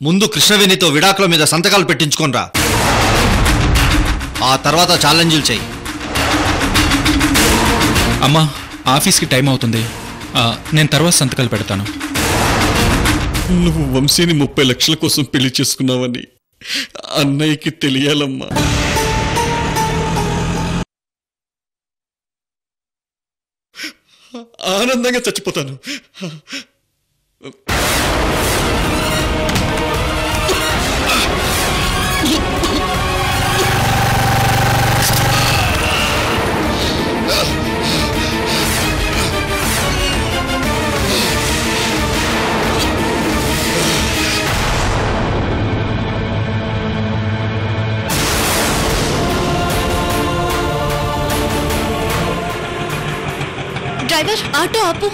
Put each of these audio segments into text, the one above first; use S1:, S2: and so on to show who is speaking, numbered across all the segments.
S1: ముందు కృష్ణవేణితో విడాకుల మీద సంతకాలు పెట్టించుకోనరా. ఆ తర్వాత ఛాలెంజ్లు చెయ్యి.
S2: అమ్మా, ఆఫీస్కి టైం అవుతుంది. నేను తర్వాత సంతకాలు పెడతాను.
S3: నువ్వు వంశీని 30 లక్షల కోసం పెళ్లి చేసుకున్నావని అన్నయ్యకి తెలియాలమ్మా. ఆనందంగా చచ్చిపోతాను.
S4: డ్రైవర్, ఆటో ఆపు.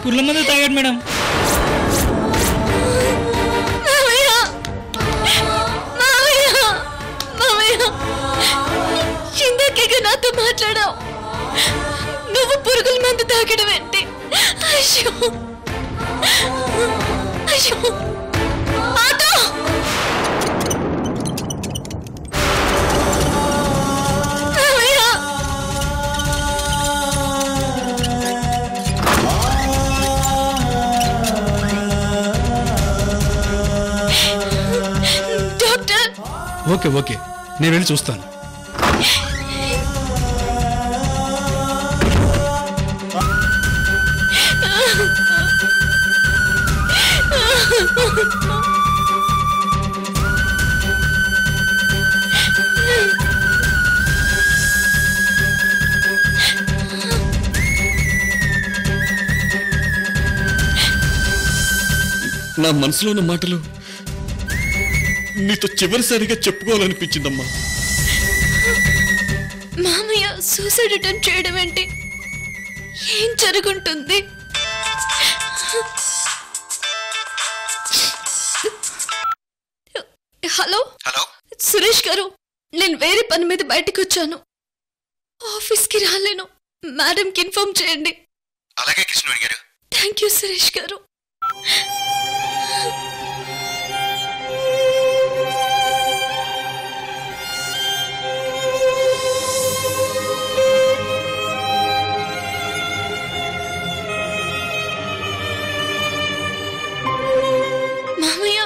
S2: పుల్ల మందు తాగాడు మేడం.
S4: ఇందాకే నాతో మాట్లాడావు, నువ్వు పురుగుల మందు తాగడం ఏంటి? అయ్యో అయ్యో. ఆటో!
S5: ఓకే ఓకే, నేను వెళ్ళి చూస్తాను.
S3: నా మనసులో ఉన్న మాటలు నీతో చివరిసారిగా చెప్పుకోవాలనిపించిందమ్మా.
S4: మామయ్య సూసైడ్ అటెంప్ట్ చేయడం ఏంటి? ఏం జరుగుంటుంది? హలో
S1: హలో,
S4: సురేష్ గారు, నేను వేరే పని మీద బయటకు వచ్చాను. ఆఫీస్కి రాలేను. మేడంకి ఇన్ఫార్మ్ చేయండి.
S1: అలాగే కృష్ణవేణి గారు.
S4: థ్యాంక్ యూ సురేష్ గారు. మామయ్య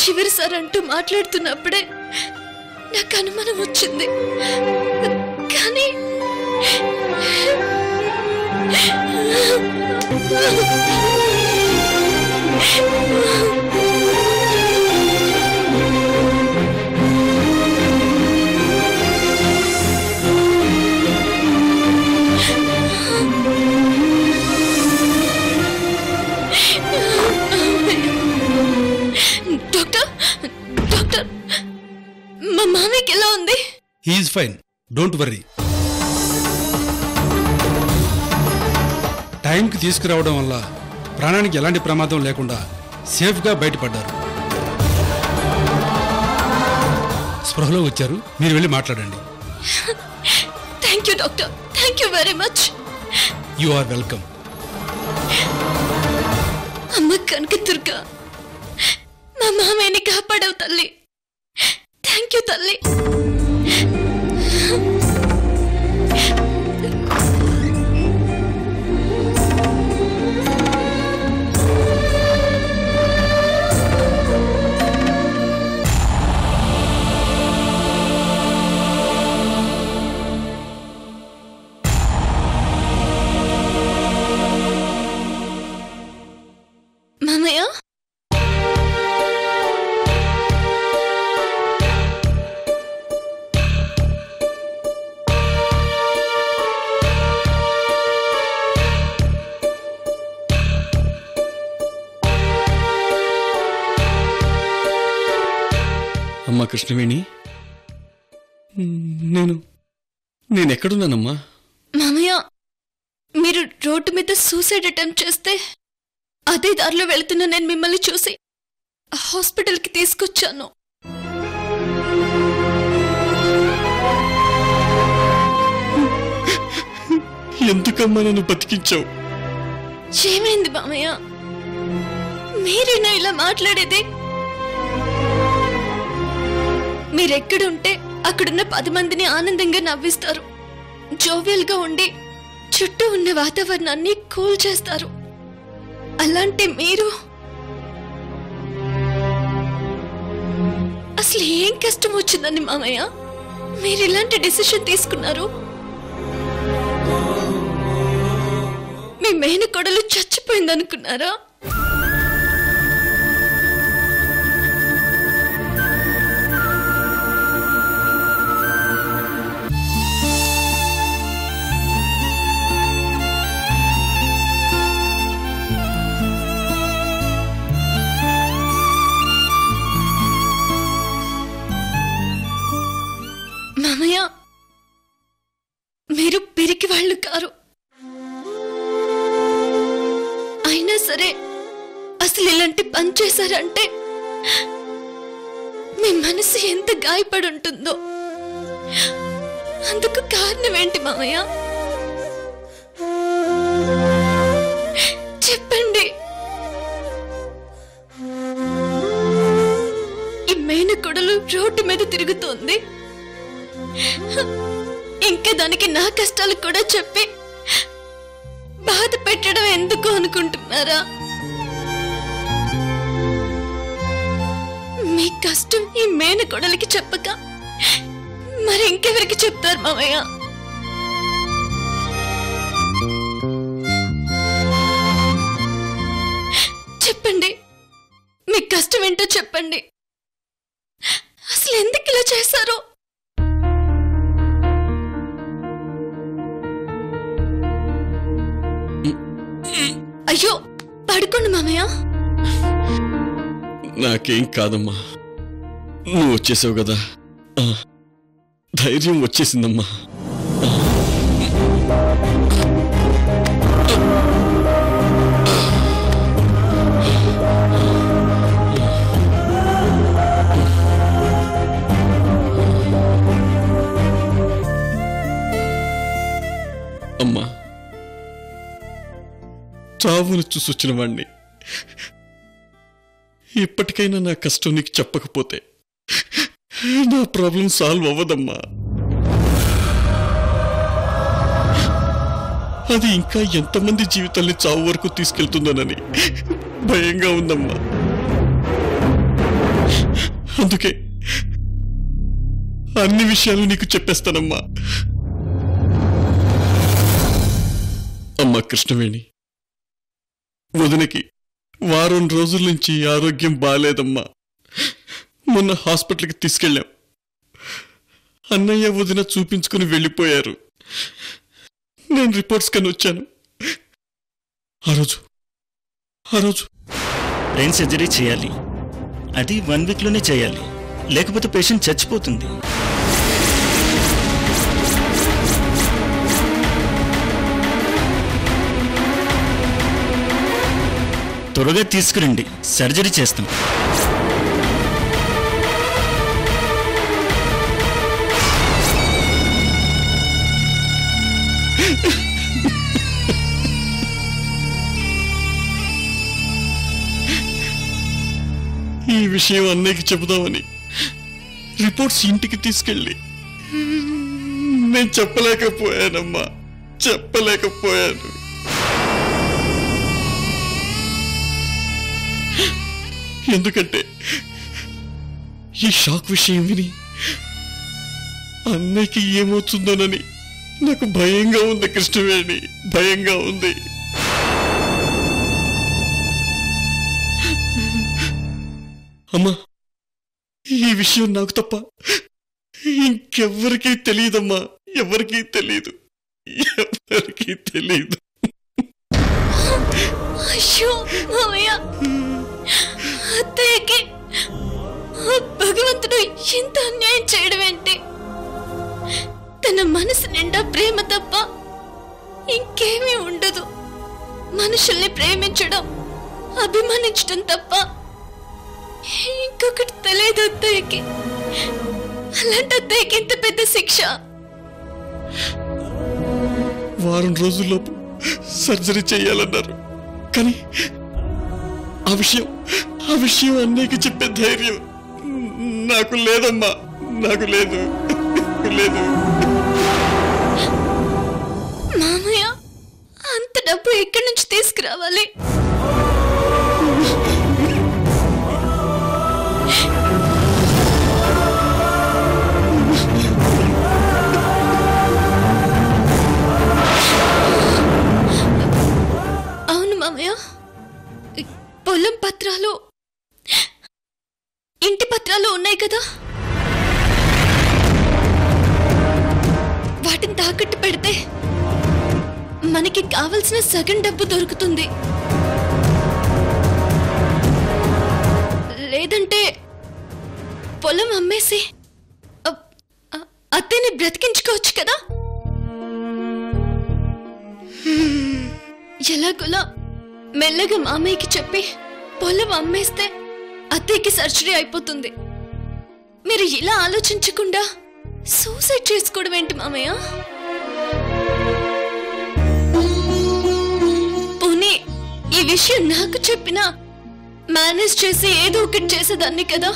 S4: చివరిసారి అంటూ మాట్లాడుతున్నప్పుడే నాకు అనుమానం వచ్చింది. కానీ డాక్టర్, డాక్టర్, మా మామయ్యకి ఎలా ఉంది?
S5: He is fine, don't worry. టైంకి తీసుకురావడం వల్ల ప్రాణానికి ఎలాంటి ప్రమాదం లేకుండా సేఫ్గా బయటపడ్డారు. స్పృహలో వచ్చారు, మీరు వెళ్ళి మాట్లాడండి.
S4: Thank you doctor, thank you very much.
S5: You are welcome.
S4: అమ్మ కనకదుర్గ, మా మామయ్యని కాపాడవు తల్లి. థ్యాంక్ యూ తల్లి. మామయ్య,
S3: అమ్మా కృష్ణవేణి, నేనెక్కడున్నానమ్మా?
S4: మామయ్య, మీరు రోడ్డు మీద సూసైడ్ అటెంప్ట్ చేస్తే అదే దారిలో వెళుతున్న నేను మిమ్మల్ని చూసి హాస్పిటల్కి తీసుకొచ్చాను.
S3: ఎందుకమ్మా నన్ను బతికించావు?
S4: ఏమైంది మామయ్య? మీరేనా ఇలా మాట్లాడేది? మీరెక్కడుంటే అక్కడున్న 10 మందిని ఆనందంగా నవ్విస్తారు, జోవియల్గా ఉండి చుట్టూ ఉన్న వాతావరణాన్ని కూల్ చేస్తారు. అలాంటి మీరు అసలు ఏం కష్టం వచ్చిందని మామయ్య మీరు ఇలాంటి డెసిషన్ తీసుకున్నారు? మీ మేనకోడలు చచ్చిపోయిందనుకున్నారా? మామయ్య, మీరు పిరికి వాళ్ళు కారు. అయినా సరే అసలు ఇలాంటి పని చేశారంటే మీ మనసు ఎంత గాయపడి ఉంటుందో. అందుకు కారణం ఏంటి మామయ్య? చెప్పండి. ఈ మేనకోడలు రోడ్డు మీద తిరుగుతోంది, ఇంకా దానికి నా కష్టాలు కూడా చెప్పి బాధ పెట్టడం ఎందుకు అనుకుంటున్నారా? మీ కష్టం ఈ మేనకోడలికి చెప్పక మరి ఇంకెవరికి చెప్తారు మామయ్య? చెప్పండి, మీ కష్టం ఏంటో చెప్పండి. అసలు ఎందుకు ఇలా చేశారో? అయ్యో, పడుకోండి మామయ్య.
S3: నాకేం కాదమ్మా, నువ్వు వచ్చేసావు కదా, ధైర్యం వచ్చేసిందమ్మా. అమ్మా, చావును చూసొచ్చిన వాణ్ణి, ఇప్పటికైనా నా కష్టం నీకు చెప్పకపోతే నా ప్రాబ్లం సాల్వ్ అవ్వదమ్మా. అది ఇంకా ఎంతమంది జీవితాల్ని చావు వరకు తీసుకెళ్తుందోనని భయంగా ఉందమ్మా. అందుకే అన్ని విషయాలు నీకు చెప్పేస్తానమ్మా. అమ్మా కృష్ణవేణి, వదినకి వారం రోజుల నుంచి ఆరోగ్యం బాలేదమ్మా. మొన్న హాస్పిటల్కి తీసుకెళ్ళాం. అన్నయ్య వదిన చూపించుకుని వెళ్ళిపోయారు. నేను రిపోర్ట్స్ కని వచ్చాను. ఆ రోజు
S6: బ్రెయిన్ సర్జరీ చేయాలి. అది 1 వీక్లోనే చేయాలి, లేకపోతే పేషెంట్ చచ్చిపోతుంది. త్వరగా తీసుకురండి, సర్జరీ చేస్తాం.
S3: ఈ విషయం అన్నయ్యకి చెబుదామని రిపోర్ట్స్ ఇంటికి తీసుకెళ్ళి నేను చెప్పలేకపోయానమ్మా, చెప్పలేకపోయాను. ఎందుకంటే ఈ షాక్ విషయం విని అన్నయ్యకి ఏమవుతుందోనని నాకు భయంగా ఉంది కృష్ణవేణి, భయంగా ఉంది. అమ్మా, ఈ విషయం నాకు తప్ప ఇంకెవ్వరికీ తెలియదమ్మా, ఎవరికీ తెలియదు, ఎవరికీ తెలియదు.
S4: అయ్యో మామయ్య, అత్తయ్యకి భగవంతుడు ఇంత అన్యాయం చేయడం ఏంటి? తన మనసు నిండా ప్రేమ తప్ప ఇంకేమీ ఉండదు. మనుషుల్ని ప్రేమించడం, అభిమానించడం తప్ప ఇంకొకటి తెలియదు అత్తయ్యకి. అలాంటి అత్తయ్యకి ఇంత పెద్ద శిక్ష.
S3: వారం రోజుల్లోపు సర్జరీ చేయాలన్నారు. కానీ ఆ విషయం అన్నయ్యకి చెప్పే ధైర్యం నాకు లేదమ్మా. నాకు లేదు.
S4: మామయ్య, అంత డబ్బు ఎక్కడి నుంచి తీసుకురావాలి? అవును మామయ్య, పొలం పత్రాలు, ఇంటి పత్రాలు ఉన్నాయి కదా, వాటిని తాకట్టు పెడితే మనకి కావలసిన సగం డబ్బు దొరుకుతుంది. లేదంటే పొలం అమ్మేసి అత్తయ్యని బ్రతికించుకోవచ్చు కదా. ఎలాగోలా మెల్లగా మామయ్యకి చెప్పి పొలం అమ్మేస్తే అత్తయ్యకి సర్జరీ అయిపోతుంది. మీరు ఇలా ఆలోచించకుండా సూసైడ్ చేసుకోవడం ఏంటి మామయ్య? పోనీ ఈ విషయం నాకు చెప్పినా మేనేజ్ చేసి ఏదో ఒకటి చేసేదాన్ని కదా.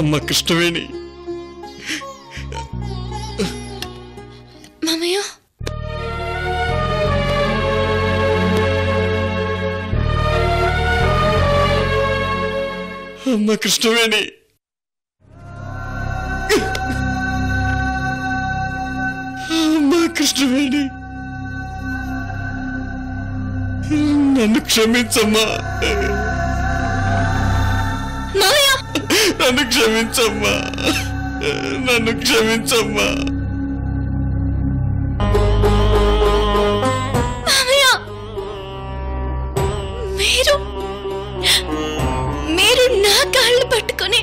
S3: అమ్మ కృష్ణవేణి,
S4: మామయ్య,
S3: అమ్మ కృష్ణవేణి, అమ్మ కృష్ణవేణి, నన్ను క్షమించమ్మా.
S4: మామయ్య,
S3: నన్ను క్షమించమ్మా. నన్ను క్షమించమ్మా.
S4: మామయ్య, మీరు నా కాళ్ళు పట్టుకొని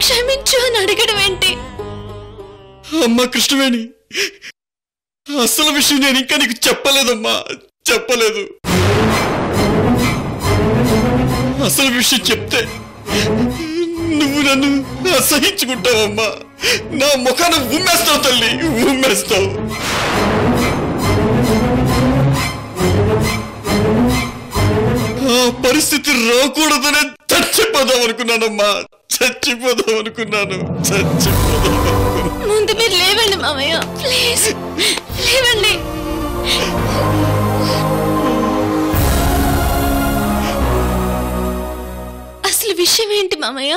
S4: క్షమించు అని అడగడం ఏంటి?
S3: అమ్మ కృష్ణవేణి, అసలు విషయం నేను ఇంకా నీకు చెప్పలేదమ్మా. చెప్పలేదు. అసలు విషయం చెప్తే నువ్వు నన్ను అసహించుకుంటావమ్మా. నా ముఖాన ఉమ్మేస్తావు తల్లి, ఉమ్మేస్తావు. ఆ పరిస్థితి రాకూడదనే చచ్చిపోదాం అనుకున్నానమ్మా. చచ్చిపోదాం అనుకున్నాను.
S4: ముందు మీరు లేవండి మామయ్య, ప్లీజ్ లేవండి. అసలు విషయం ఏంటి మామయ్య?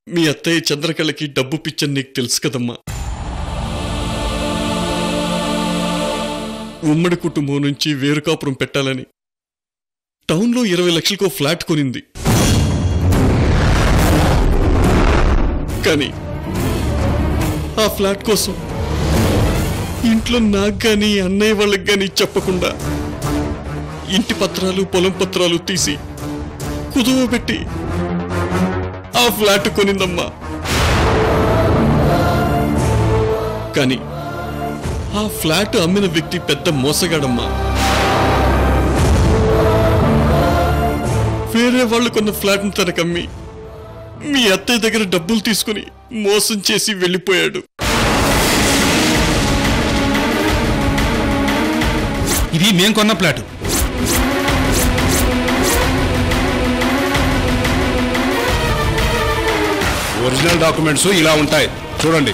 S3: మీ అత్తయ్య చంద్రకళకి డబ్బు పిచ్చని నీకు తెలుసు కదమ్మా. ఉమ్మడి కుటుంబం నుంచి వేరు కాపురం పెట్టాలని టౌన్లో 20 లక్షలకో ఫ్లాట్ కొనింది. కానీ ఆ ఫ్లాట్ కోసం ఇంట్లో నాకు గాని అన్నయ్య వాళ్ళకి గాని చెప్పకుండా ఇంటి పత్రాలు, పొలం పత్రాలు తీసి కుదువ పెట్టి ఆ ఫ్లాట్ కొనిందమ్మా. కానీ ఆ ఫ్లాట్ అమ్మిన వ్యక్తి పెద్ద మోసగాడమ్మా. వేరే వాళ్ళు కొన్న ఫ్లాట్ని తనకమ్మి మీ అత్తయ్య దగ్గర డబ్బులు తీసుకుని మోసం చేసి వెళ్ళిపోయాడు.
S5: ఇది మేం కొన్న ఫ్లాట్. ఒరిజినల్ డాక్యుమెంట్స్ ఇలా ఉంటాయి, చూడండి.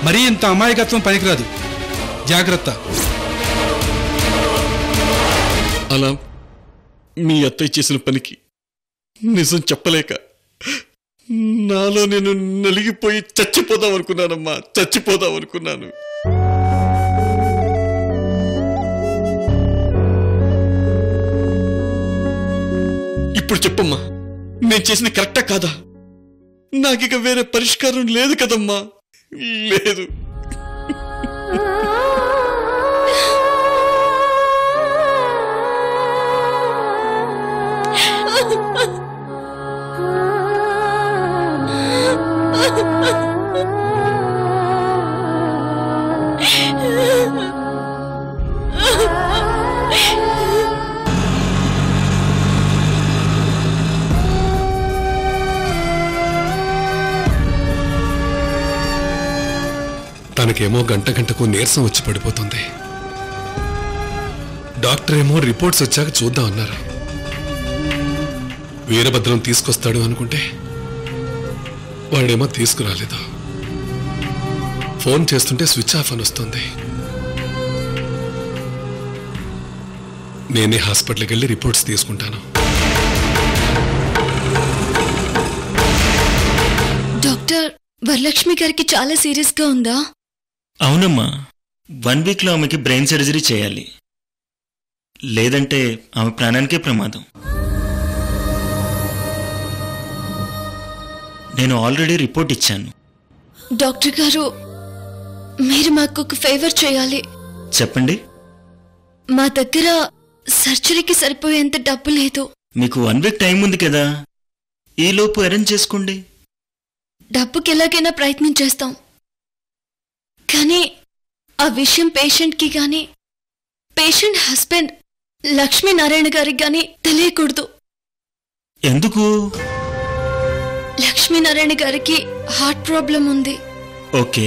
S5: మరీ ఇంత అమాయకత్వం పనికిరాదు, జాగ్రత్త.
S3: అలా మీ అత్తయ్య చేసిన పనికి నిజం చెప్పలేక నాలో నేను నలిగిపోయి చచ్చిపోదాం అనుకున్నానమ్మా. చచ్చిపోదాం అనుకున్నాను. ఇప్పుడు చెప్పమ్మా, నేను చేసిన కరెక్టా కాదా? నాకిక వేరే పరిష్కారం లేదు కదమ్మా, లేదు.
S7: తనకేమో గంటకు నీరసం వచ్చి పడిపోతుంది. డాక్టర్ ఏమో రిపోర్ట్స్ వచ్చాక చూద్దాం అన్నారు. వీరభద్రం తీసుకొస్తాడు అనుకుంటే వాడేమో తీసుకురాలేదు. ఫోన్ చేస్తుంటే స్విచ్ ఆఫ్ అని వస్తుంది. నేనే హాస్పిటల్కి వెళ్ళి రిపోర్ట్స్ తీసుకుంటాను.
S4: డాక్టర్, వరలక్ష్మి గారికి చాలా సీరియస్ గా ఉందా?
S6: అవునమ్మా, 1 వీక్లో ఆమెకి బ్రెయిన్ సర్జరీ చేయాలి. లేదంటే ఆమె ప్రాణానికే ప్రమాదం. నేను ఆల్రెడీ రిపోర్ట్ ఇచ్చాను.
S4: డాక్టర్ గారు, మీరు మాకు ఒక ఫేవర్ చేయాలి.
S6: చెప్పండి.
S4: మా దగ్గర సర్జరీకి సరిపోయేంత డబ్బు లేదు.
S6: మీకు 1 వీక్ టైం ఉంది కదా, ఈలోపు అరేంజ్ చేసుకోండి.
S4: డబ్బుకి ఎలాగైనా ప్రయత్నం చేస్తాం, కానీ ఆ విషయం పేషెంట్కి గాని పేషెంట్ హస్బెండ్ లక్ష్మీనారాయణ గారికి గాని తెలియకూడదు.
S6: ఎందుకు?
S4: లక్ష్మీనారాయణ గారికి హార్ట్ ప్రాబ్లం ఉంది.
S6: ఓకే.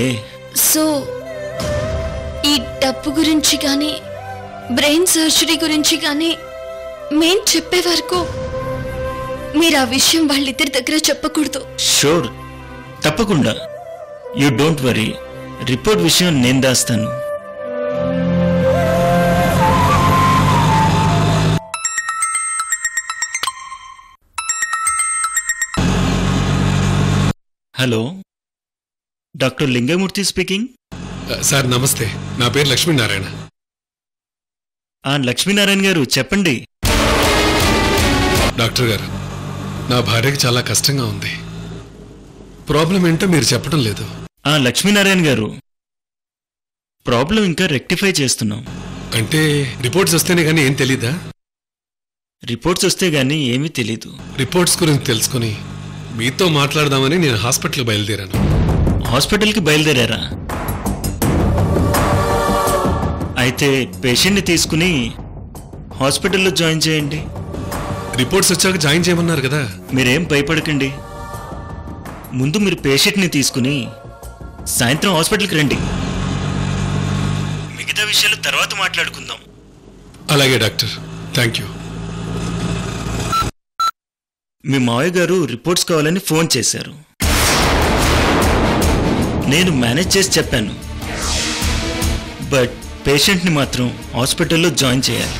S4: సో ఈ డబ్బు గురించి గాని బ్రెయిన్ సర్జరీ గురించి గాని మేం చెప్పే వరకు మీరు ఆ విషయం వాళ్ళిద్దరి దగ్గర చెప్పకూడదు.
S6: షూర్, తప్పకుండా. You don't worry. రిపోర్ట్ విషయం నేను దాస్తాను. Hello, doctor Lingamurthy speaking.
S7: Sir నమస్తే, నా పేరు లక్ష్మీనారాయణ.
S6: లక్ష్మీనారాయణ గారు చెప్పండి.
S7: డాక్టర్ గారు, నా భార్యకి చాలా కష్టంగా ఉంది. ప్రాబ్లం ఏంటో మీరు చెప్పడం లేదు.
S6: లక్ష్మీనారాయణ గారు, ప్రాబ్లం ఇంకా రెక్టిఫై చేస్తున్నాం.
S7: అంటే రిపోర్ట్స్ వస్తేనే కానీ ఏం తెలీదా?
S6: రిపోర్ట్స్ వస్తే గానీ ఏమీ తెలీదు.
S7: రిపోర్ట్స్ గురించి తెలుసుకుని మీతో మాట్లాడదామని నేను హాస్పిటల్కి బయలుదేరాను.
S6: హాస్పిటల్కి బయలుదేరారా? అయితే పేషెంట్ని తీసుకుని హాస్పిటల్లో జాయిన్ చేయండి.
S7: రిపోర్ట్స్ వచ్చాక జాయిన్ చేయమన్నారు కదా.
S6: మీరేం భయపడకండి. ముందు మీరు పేషెంట్ని తీసుకుని సాయంత్రం హాస్పిటల్కి రండి. మిగతా విషయాలు తర్వాత మాట్లాడుకుందాం.
S7: అలాగే డాక్టర్, థ్యాంక్ యూ.
S6: మీ మావయ్య గారు రిపోర్ట్స్ కావాలని ఫోన్ చేశారు. నేను మేనేజ్ చేసి చెప్పాను. బట్ పేషెంట్ని మాత్రం హాస్పిటల్లో జాయిన్ చేయాలి.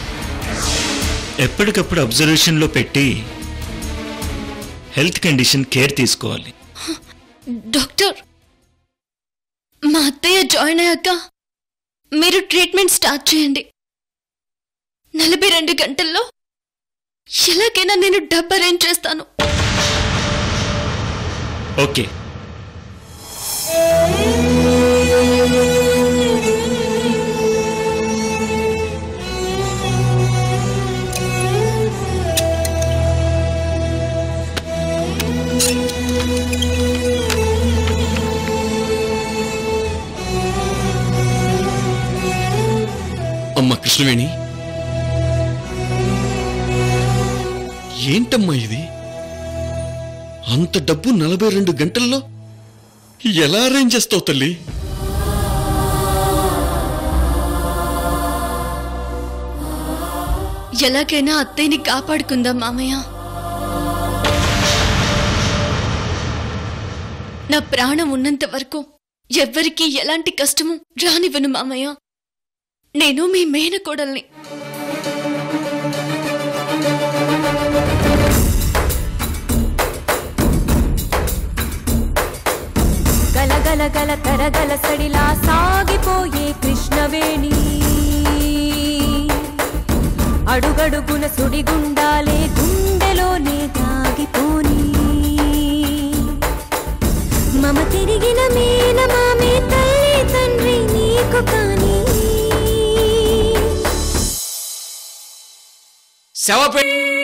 S6: ఎప్పటికప్పుడు అబ్జర్వేషన్లో పెట్టి హెల్త్ కండిషన్ కేర్ తీసుకోవాలి.
S4: డాక్టర్, మా అత్తయ్య జాయిన్ అయ్యాక మీరు ట్రీట్మెంట్ స్టార్ట్ చేయండి. 42 గంటల్లో ఎలాగైనా నేను డబ్బు అరేంజ్ చేస్తాను.
S6: ఓకే.
S3: అమ్మ కృష్ణవేణి, ఏంటమ్మా ఇది? అంత డబ్బు 42 గంటల్లో ఎలా అరేంజ్ చేస్తావు తల్లి?
S4: ఎలాగైనా అత్తయ్యని కాపాడుకుందాం మామయ్య. నా ప్రాణం ఉన్నంత వరకు ఎవ్వరికీ ఎలాంటి కష్టము రానివ్వను మామయ్య. నేను మీ మేనకోడల్ని.
S8: గలగల గల తరగల సడిలా సాగిపోయే కృష్ణవేణి, అడుగడుగున సుడిగుండాలే గుండెలోనే మేనమామే తల్లి తండ్రి నీకు కానీ
S9: శవపెట్టి